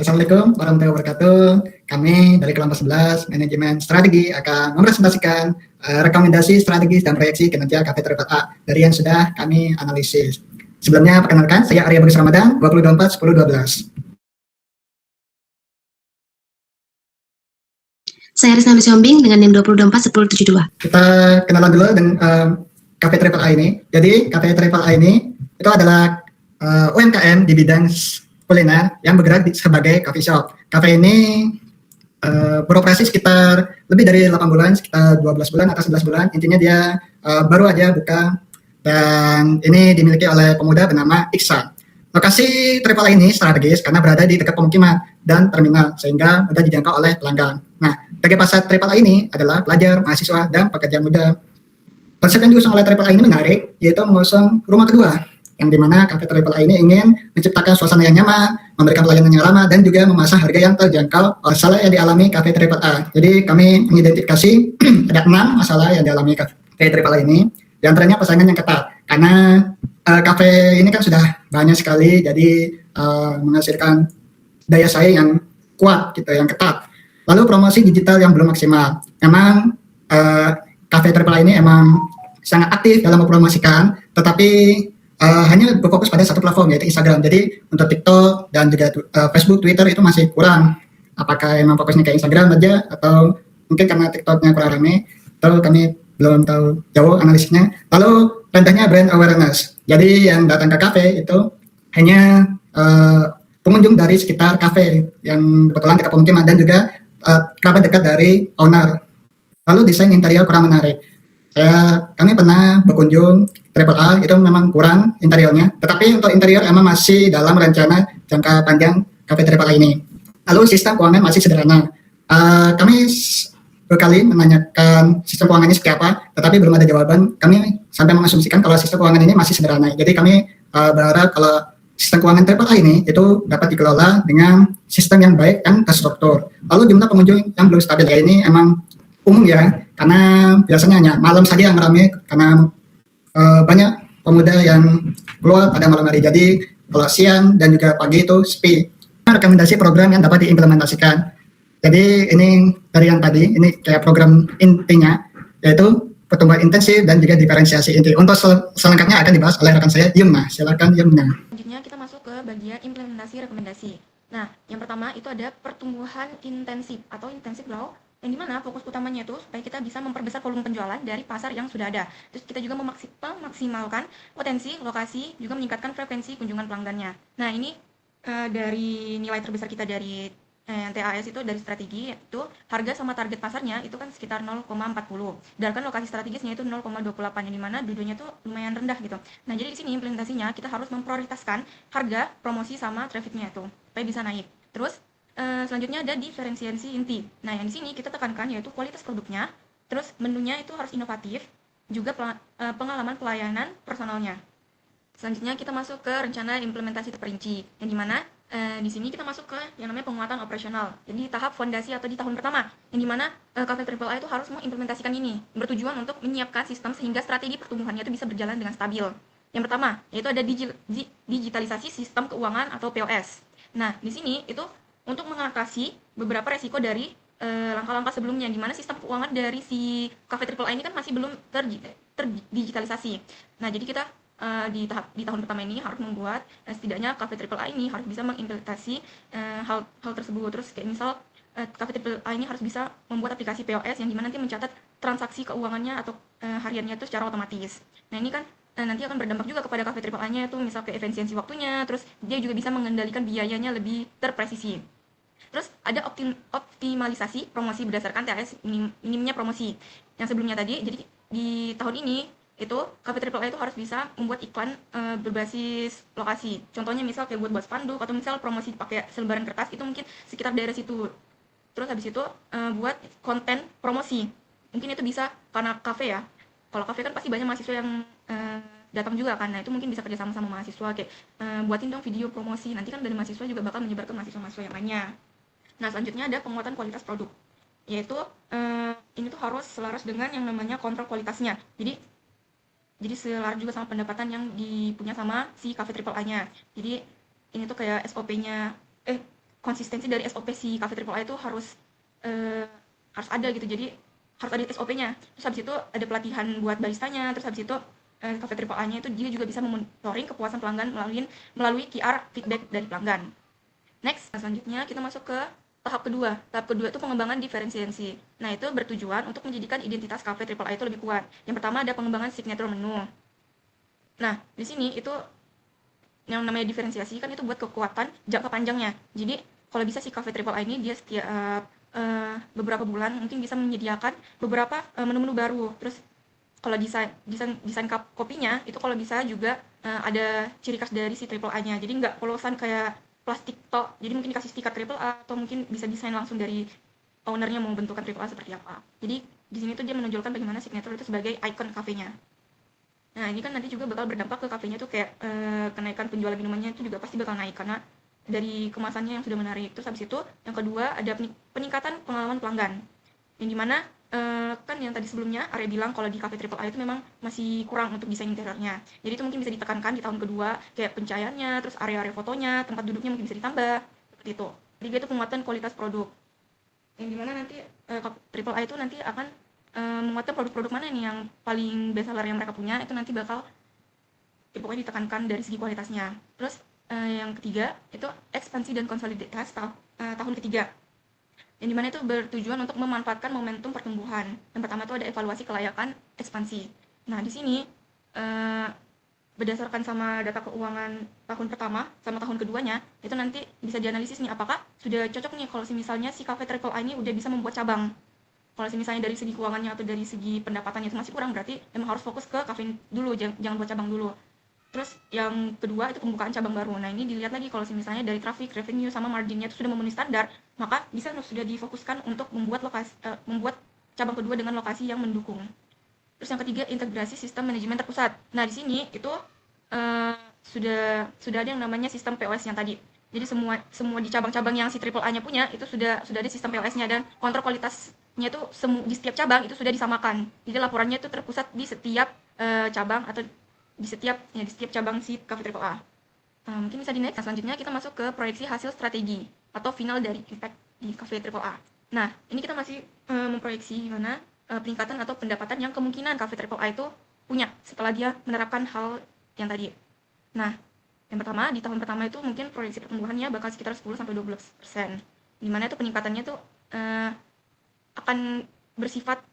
Assalamualaikum warahmatullahi wabarakatuh. Kami dari kelompok 11 Manajemen Strategi akan mepresentasikan rekomendasi strategis dan proyeksi kinerja Cafe Triple A dari yang sudah kami analisis. Sebelumnya perkenalkan, saya Arya Bagus Ramadan, 2024 10 12. Saya Risna Bisombing dengan NIM 2024 1072. Kita kenalan dulu dengan Cafe Triple A ini. Jadi Cafe Triple A ini itu adalah UMKM di bidang kuliner yang bergerak sebagai coffee shop. Cafe ini beroperasi sekitar lebih dari 8 bulan, sekitar 12 bulan atau 11 bulan. Intinya dia baru aja buka dan ini dimiliki oleh pemuda bernama Iksan. Lokasi Triple A ini strategis karena berada di dekat pemukiman dan terminal sehingga mudah dijangkau oleh pelanggan. Nah, target pasar Triple A ini adalah pelajar, mahasiswa, dan pekerja muda. Konsep yang diusung oleh Triple A ini menarik, yaitu mengusung rumah kedua, yang dimana Cafe Triple A ini ingin menciptakan suasana yang nyaman, memberikan pelayanan yang ramah, dan juga memasang harga yang terjangkau masalah yang dialami Cafe Triple A. Jadi kami mengidentifikasi ada 6 masalah yang dialami Cafe Triple A ini. Di antaranya persaingan yang ketat, karena kafe ini kan sudah banyak sekali, jadi menghasilkan daya saing yang kuat gitu, yang ketat. Lalu promosi digital yang belum maksimal. Emang Cafe Triple A ini emang sangat aktif dalam mempromosikan, tetapi hanya berfokus pada satu platform, yaitu Instagram. Jadi untuk TikTok dan juga Facebook, Twitter itu masih kurang. Apakah emang fokusnya ke Instagram aja atau mungkin karena TikToknya kurang rame, atau kami belum tahu jauh analisisnya. Lalu rendahnya brand awareness. Jadi yang datang ke kafe itu hanya pengunjung dari sekitar kafe yang kebetulan dekat pemukiman dan juga kerabat dekat dari owner. Lalu desain interior kurang menarik. Kami pernah berkunjung Triple A, itu memang kurang interiornya, tetapi untuk interior emang masih dalam rencana jangka panjang Cafe Triple A ini. Lalu sistem keuangan masih sederhana. Kami berkali menanyakan sistem keuangannya seperti apa, tetapi belum ada jawaban. Kami sampai mengasumsikan kalau sistem keuangan ini masih sederhana. Jadi kami berharap kalau sistem keuangan Triple A ini itu dapat dikelola dengan sistem yang baik dan terstruktur. Lalu jumlah pengunjung yang belum stabil ini emang umum ya, karena biasanya hanya malam saja yang ramai karena banyak pemuda yang keluar pada malam hari. Jadi kalau siang dan juga pagi itu sepi. Rekomendasi program yang dapat diimplementasikan. Jadi ini dari yang tadi, ini kayak program intinya, yaitu pertumbuhan intensif dan juga diferensiasi inti. Untuk selengkapnya akan dibahas oleh rekan saya, Yumna. Silakan Yumna. Selanjutnya kita masuk ke bagian implementasi rekomendasi. Nah, yang pertama itu ada pertumbuhan intensif atau intensif growth, yang dimana fokus utamanya itu supaya kita bisa memperbesar volume penjualan dari pasar yang sudah ada. Terus kita juga memaksimalkan potensi, lokasi, juga meningkatkan frekuensi kunjungan pelanggannya. Nah, ini dari nilai terbesar kita dari TAS itu dari strategi, yaitu harga sama target pasarnya itu kan sekitar 0,40. Sedangkan lokasi strategisnya itu 0,28, yang dimana dua-duanya tuh lumayan rendah gitu. Nah, jadi di sini implementasinya kita harus memprioritaskan harga, promosi sama trafficnya itu supaya bisa naik. Terus selanjutnya ada diferensiasi inti. Nah, yang di sini kita tekankan yaitu kualitas produknya, terus menunya itu harus inovatif, juga pengalaman pelayanan personalnya. Selanjutnya kita masuk ke rencana implementasi terperinci, yang dimana di sini kita masuk ke yang namanya penguatan operasional. Jadi tahap fondasi atau di tahun pertama, yang dimana Cafe Triple A itu harus mengimplementasikan ini, bertujuan untuk menyiapkan sistem sehingga strategi pertumbuhannya itu bisa berjalan dengan stabil. Yang pertama, yaitu ada digitalisasi sistem keuangan atau POS. Nah, di sini itu untuk mengatasi beberapa resiko dari langkah-langkah sebelumnya, di mana sistem keuangan dari si Cafe Triple A ini kan masih belum terdigitalisasi. Nah, jadi kita di tahun pertama ini harus membuat setidaknya Cafe Triple A ini harus bisa mengimplementasi hal tersebut. Terus kayak misal Cafe Triple A ini harus bisa membuat aplikasi POS yang dimana nanti mencatat transaksi keuangannya atau hariannya itu secara otomatis. Nah, ini kan nanti akan berdampak juga kepada Cafe Triple A-nya itu misal ke efisiensi waktunya, terus dia juga bisa mengendalikan biayanya lebih terpresisi. Terus ada optimalisasi promosi berdasarkan TAS minimnya promosi yang sebelumnya tadi. Jadi di tahun ini itu Cafe Triple A itu harus bisa membuat iklan berbasis lokasi. Contohnya misal kayak buat spanduk atau misal promosi pakai selebaran kertas itu mungkin sekitar daerah situ. Terus habis itu buat konten promosi. Mungkin itu bisa karena kafe ya. Kalau kafe kan pasti banyak mahasiswa yang datang juga kan. Nah, itu mungkin bisa kerja sama mahasiswa kayak buatin dong video promosi. Nanti kan dari mahasiswa juga bakal menyebar ke mahasiswa-mahasiswa yang lainnya. Nah, selanjutnya ada penguatan kualitas produk. Yaitu ini tuh harus selaras dengan yang namanya kontrol kualitasnya. Jadi selaras juga sama pendapatan yang dipunya sama si Cafe Triple A-nya. Jadi ini tuh kayak SOP-nya, konsistensi dari SOP si Cafe Triple A itu harus ada gitu. Jadi harus ada SOP-nya. Terus habis itu ada pelatihan buat baristanya. Terus habis itu Cafe Triple A-nya itu dia juga bisa memonitoring kepuasan pelanggan melalui QR feedback dari pelanggan. Next, selanjutnya kita masuk ke tahap kedua. Tahap kedua itu pengembangan diferensiasi. Nah, itu bertujuan untuk menjadikan identitas Cafe Triple A itu lebih kuat. Yang pertama ada pengembangan signature menu. Nah, di sini itu yang namanya diferensiasi kan itu buat kekuatan jangka panjangnya. Jadi, kalau bisa si Cafe Triple A ini dia setiap beberapa bulan mungkin bisa menyediakan beberapa menu-menu baru. Terus kalau desain kopinya itu kalau bisa juga ada ciri khas dari si Triple A-nya. Jadi nggak polosan kayak plastik tok. Jadi mungkin dikasih stiker Triple A atau mungkin bisa desain langsung dari ownernya mau bentukan Triple A seperti apa. Jadi di sini tuh dia menonjolkan bagaimana signature itu sebagai icon kafenya. Nah, ini kan nanti juga bakal berdampak ke kafenya tuh kayak kenaikan penjualan minumannya itu juga pasti bakal naik karena dari kemasannya yang sudah menarik. Terus habis itu yang kedua ada peningkatan pengalaman pelanggan. Yang dimana kan yang tadi sebelumnya Arya bilang kalau di Cafe Triple A itu memang masih kurang untuk desain interiornya. Jadi itu mungkin bisa ditekankan di tahun kedua kayak pencahayaannya, terus area-area fotonya, tempat duduknya mungkin bisa ditambah seperti itu. Ketiga itu penguatan kualitas produk. Yang dimana nanti Triple A itu nanti akan menguatkan produk-produk mana nih yang paling best seller yang mereka punya itu nanti bakal pokoknya ditekankan dari segi kualitasnya. Terus yang ketiga itu ekspansi dan konsolidasi tahun ketiga. Yang dimana itu bertujuan untuk memanfaatkan momentum pertumbuhan. Yang pertama itu ada evaluasi kelayakan ekspansi. Nah, di sini berdasarkan sama data keuangan tahun pertama sama tahun keduanya, itu nanti bisa dianalisis nih apakah sudah cocok nih kalau misalnya si Cafe Triple A ini udah bisa membuat cabang. Kalau misalnya dari segi keuangannya atau dari segi pendapatannya itu masih kurang, berarti memang harus fokus ke kafe dulu, jangan buat cabang dulu. Terus yang kedua itu pembukaan cabang baru. Nah, ini dilihat lagi kalau misalnya dari traffic, revenue, sama marginnya itu sudah memenuhi standar, maka bisa sudah difokuskan untuk membuat cabang kedua dengan lokasi yang mendukung. Terus yang ketiga, integrasi sistem manajemen terpusat. Nah, di sini itu sudah ada yang namanya sistem POS yang tadi. Jadi semua di cabang-cabang yang si Triple A-nya punya itu sudah ada sistem POS-nya dan kontrol kualitasnya itu di setiap cabang itu sudah disamakan. Jadi laporannya itu terpusat di setiap cabang atau di setiap cabang si Cafe Triple A. Mungkin bisa di next. Nah, selanjutnya kita masuk ke proyeksi hasil strategi atau final dari impact di Cafe Triple A. Nah, ini kita masih memproyeksi gimana peningkatan atau pendapatan yang kemungkinan Cafe Triple A itu punya setelah dia menerapkan hal yang tadi. Nah, yang pertama, di tahun pertama itu mungkin proyeksi pertumbuhannya bakal sekitar 10-12%. Dimana itu peningkatannya itu akan bersifat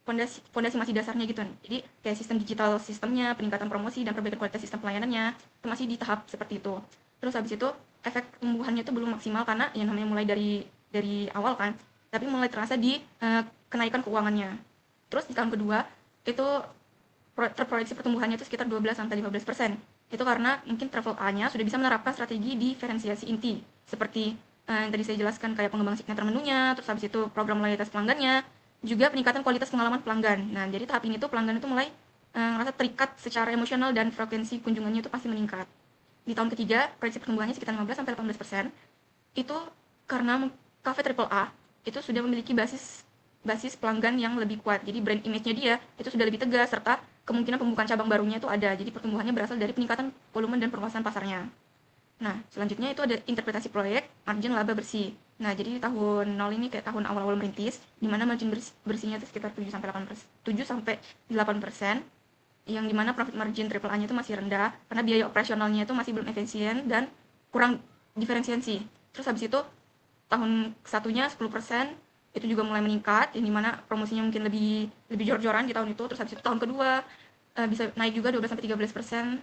fondasi masih dasarnya gitu. Jadi kayak sistem digital sistemnya, peningkatan promosi dan perbaikan kualitas sistem pelayanannya itu masih di tahap seperti itu. Terus habis itu efek pertumbuhannya itu belum maksimal karena yang namanya mulai dari awal kan, tapi mulai terasa di kenaikan keuangannya. Terus di tahun kedua itu terproyeksi pertumbuhannya itu sekitar 12-15%. Itu karena mungkin Travel A-nya sudah bisa menerapkan strategi diferensiasi inti seperti yang tadi saya jelaskan kayak pengembangan signature menunya, terus habis itu program loyalitas pelanggannya, juga peningkatan kualitas pengalaman pelanggan. Nah, jadi tahap ini tuh pelanggan itu mulai ngerasa terikat secara emosional dan frekuensi kunjungannya itu pasti meningkat. Di tahun ketiga, proyeksi pertumbuhannya sekitar 15-18%. Itu karena Cafe Triple A itu sudah memiliki basis pelanggan yang lebih kuat. Jadi brand image-nya dia itu sudah lebih tegas serta kemungkinan pembukaan cabang barunya itu ada. Jadi pertumbuhannya berasal dari peningkatan volume dan perluasan pasarnya. Nah, selanjutnya itu ada interpretasi proyek, margin laba bersih. Nah, jadi di tahun 0 ini kayak tahun awal-awal merintis, di mana margin bersihnya itu sekitar 7-8%, yang dimana profit margin Triple A-nya itu masih rendah, karena biaya operasionalnya itu masih belum efisien dan kurang diferensiasi. Terus habis itu, tahun satunya 10%, itu juga mulai meningkat, yang dimana promosinya mungkin lebih jor-joran di tahun itu. Terus habis itu tahun kedua, bisa naik juga 12-13%,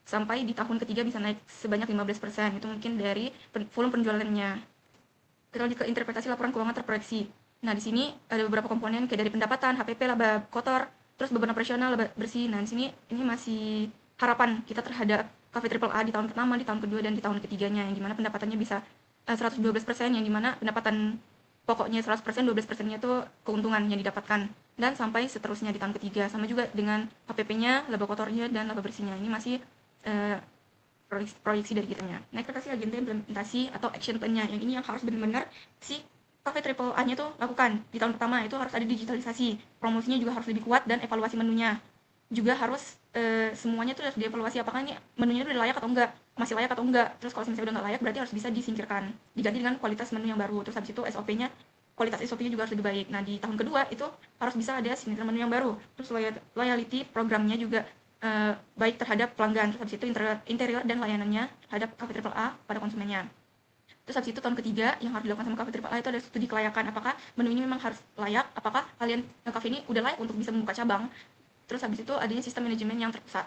sampai di tahun ketiga bisa naik sebanyak 15%. Itu mungkin dari volume penjualannya. Kita lanjut ke interpretasi laporan keuangan terproyeksi. Nah, di sini ada beberapa komponen kayak dari pendapatan, HPP, laba kotor, terus beban operasional, laba bersih. Nah, di sini ini masih harapan kita terhadap Cafe Triple A di tahun pertama, di tahun kedua, dan di tahun ketiganya, yang dimana pendapatannya bisa 112%, yang dimana pendapatan pokoknya 100%, 12%-nya itu keuntungan yang didapatkan. Dan sampai seterusnya di tahun ketiga. Sama juga dengan HPP-nya, laba kotornya, dan laba bersihnya. Ini masih proyeksi dari kitanya. Nah, ekspektasi agenda implementasi atau action plan-nya. Yang ini yang harus benar-benar si Cafe Triple A-nya tuh lakukan. Di tahun pertama itu harus ada digitalisasi, promosinya juga harus lebih kuat, dan evaluasi menunya. juga harus semuanya tuh harus dievaluasi apakah ini menunya tuh udah layak atau enggak, masih layak atau enggak. Terus kalau misalnya udah nggak layak berarti harus bisa disingkirkan, diganti dengan kualitas menu yang baru. Terus habis itu SOP-nya, kualitas SOP-nya juga harus lebih baik. Nah, di tahun kedua itu harus bisa ada signature menu yang baru. Terus loyalty programnya juga baik terhadap pelanggan. Terus habis itu interior dan layanannya terhadap Cafe Triple A pada konsumennya. Terus habis itu tahun ketiga yang harus dilakukan sama Cafe Triple A itu ada studi kelayakan, apakah menu ini memang harus layak, apakah kalian cafe ini udah layak untuk bisa membuka cabang. Terus habis itu adanya sistem manajemen yang terpusat.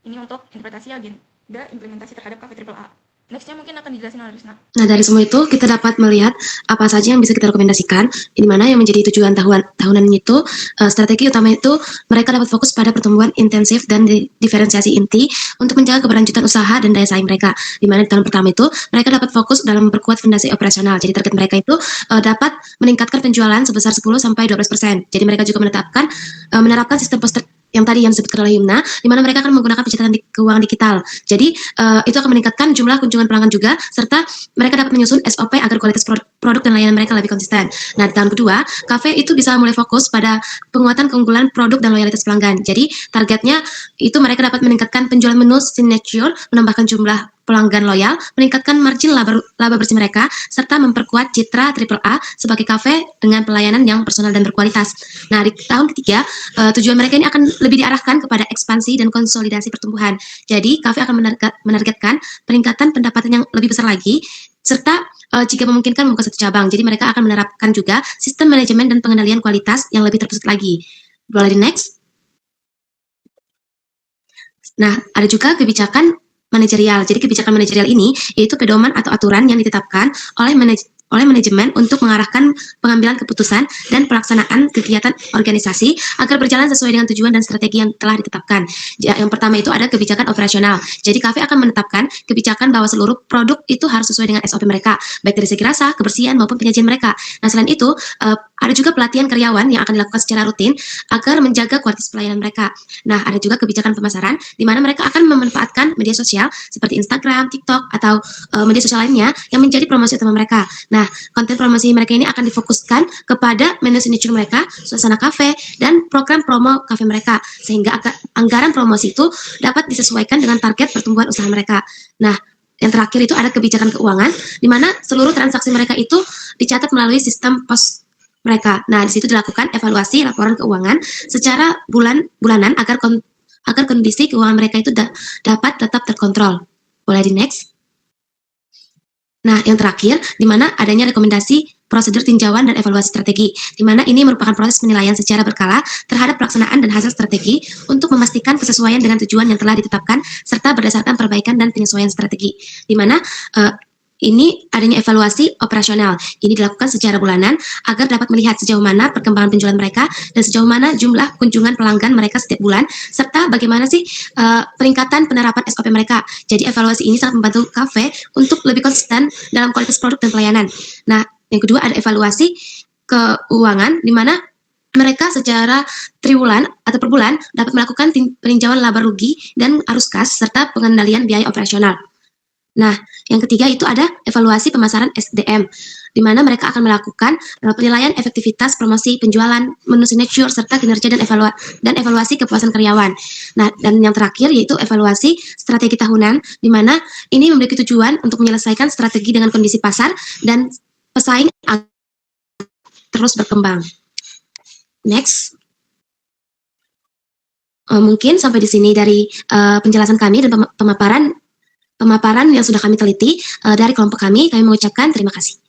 Ini untuk interpretasi agenda implementasi terhadap Cafe Triple A. Nextnya mungkin akan dijelasin oleh Rizna. Nah, dari semua itu kita dapat melihat apa saja yang bisa kita rekomendasikan, di mana yang menjadi tujuan tahunan itu, strategi utama itu mereka dapat fokus pada pertumbuhan intensif dan diferensiasi inti untuk menjaga keberlanjutan usaha dan daya saing mereka. Di mana di tahun pertama itu mereka dapat fokus dalam memperkuat fondasi operasional. Jadi target mereka itu dapat meningkatkan penjualan sebesar 10 sampai 12%. Jadi mereka juga menerapkan sistem poster yang tadi yang disebutkan oleh Yumna, di mana mereka akan menggunakan pencatatan keuangan digital. Jadi itu akan meningkatkan jumlah kunjungan pelanggan juga, serta mereka dapat menyusun SOP agar kualitas produk dan layanan mereka lebih konsisten. Nah, di tahun kedua, Cafe itu bisa mulai fokus pada penguatan keunggulan produk dan loyalitas pelanggan. Jadi targetnya itu mereka dapat meningkatkan penjualan menu signature, menambahkan jumlah pelanggan loyal, meningkatkan margin laba bersih mereka, serta memperkuat citra Triple A sebagai kafe dengan pelayanan yang personal dan berkualitas. Nah, di tahun ketiga, tujuan mereka ini akan lebih diarahkan kepada ekspansi dan konsolidasi pertumbuhan. Jadi, kafe akan menargetkan peningkatan pendapatan yang lebih besar lagi, serta jika memungkinkan membuka satu cabang. Jadi, mereka akan menerapkan juga sistem manajemen dan pengendalian kualitas yang lebih terpusat lagi. Boleh di next? Nah, ada juga kebijakan manajerial. Jadi kebijakan manajerial ini yaitu pedoman atau aturan yang ditetapkan oleh manajemen untuk mengarahkan pengambilan keputusan dan pelaksanaan kegiatan organisasi agar berjalan sesuai dengan tujuan dan strategi yang telah ditetapkan. Yang pertama itu ada kebijakan operasional. Jadi kafe akan menetapkan kebijakan bahwa seluruh produk itu harus sesuai dengan SOP mereka, baik dari segi rasa, kebersihan maupun penyajian mereka. Nah, selain itu ada juga pelatihan karyawan yang akan dilakukan secara rutin agar menjaga kualitas pelayanan mereka. Nah, ada juga kebijakan pemasaran di mana mereka akan memanfaatkan media sosial seperti Instagram, TikTok atau media sosial lainnya yang menjadi promosi utama mereka. Nah, konten promosi mereka ini akan difokuskan kepada menu signature mereka, suasana kafe, dan program promo kafe mereka, sehingga anggaran promosi itu dapat disesuaikan dengan target pertumbuhan usaha mereka. Nah, yang terakhir itu ada kebijakan keuangan, di mana seluruh transaksi mereka itu dicatat melalui sistem pos mereka. Nah, di situ dilakukan evaluasi laporan keuangan secara bulanan agar kondisi keuangan mereka itu dapat tetap terkontrol. Boleh di next? Nah, yang terakhir, di mana adanya rekomendasi prosedur tinjauan dan evaluasi strategi, di mana ini merupakan proses penilaian secara berkala terhadap pelaksanaan dan hasil strategi untuk memastikan kesesuaian dengan tujuan yang telah ditetapkan, serta berdasarkan perbaikan dan penyesuaian strategi, di mana ini adanya evaluasi operasional. Ini dilakukan secara bulanan agar dapat melihat sejauh mana perkembangan penjualan mereka dan sejauh mana jumlah kunjungan pelanggan mereka setiap bulan, serta bagaimana sih peningkatan penerapan SOP mereka. Jadi evaluasi ini sangat membantu kafe untuk lebih konsisten dalam kualitas produk dan pelayanan. Nah, yang kedua ada evaluasi keuangan, di mana mereka secara triwulan atau per bulan dapat melakukan peninjauan laba rugi dan arus kas serta pengendalian biaya operasional. Nah, yang ketiga itu ada evaluasi pemasaran SDM, di mana mereka akan melakukan penilaian efektivitas promosi penjualan, menu signature, serta kinerja dan evaluasi kepuasan karyawan. Nah, dan yang terakhir yaitu evaluasi strategi tahunan, di mana ini memiliki tujuan untuk menyelesaikan strategi dengan kondisi pasar dan pesaing terus berkembang. Next. Mungkin sampai di sini dari penjelasan kami dan pemaparan yang sudah kami teliti dari kelompok kami mengucapkan terima kasih.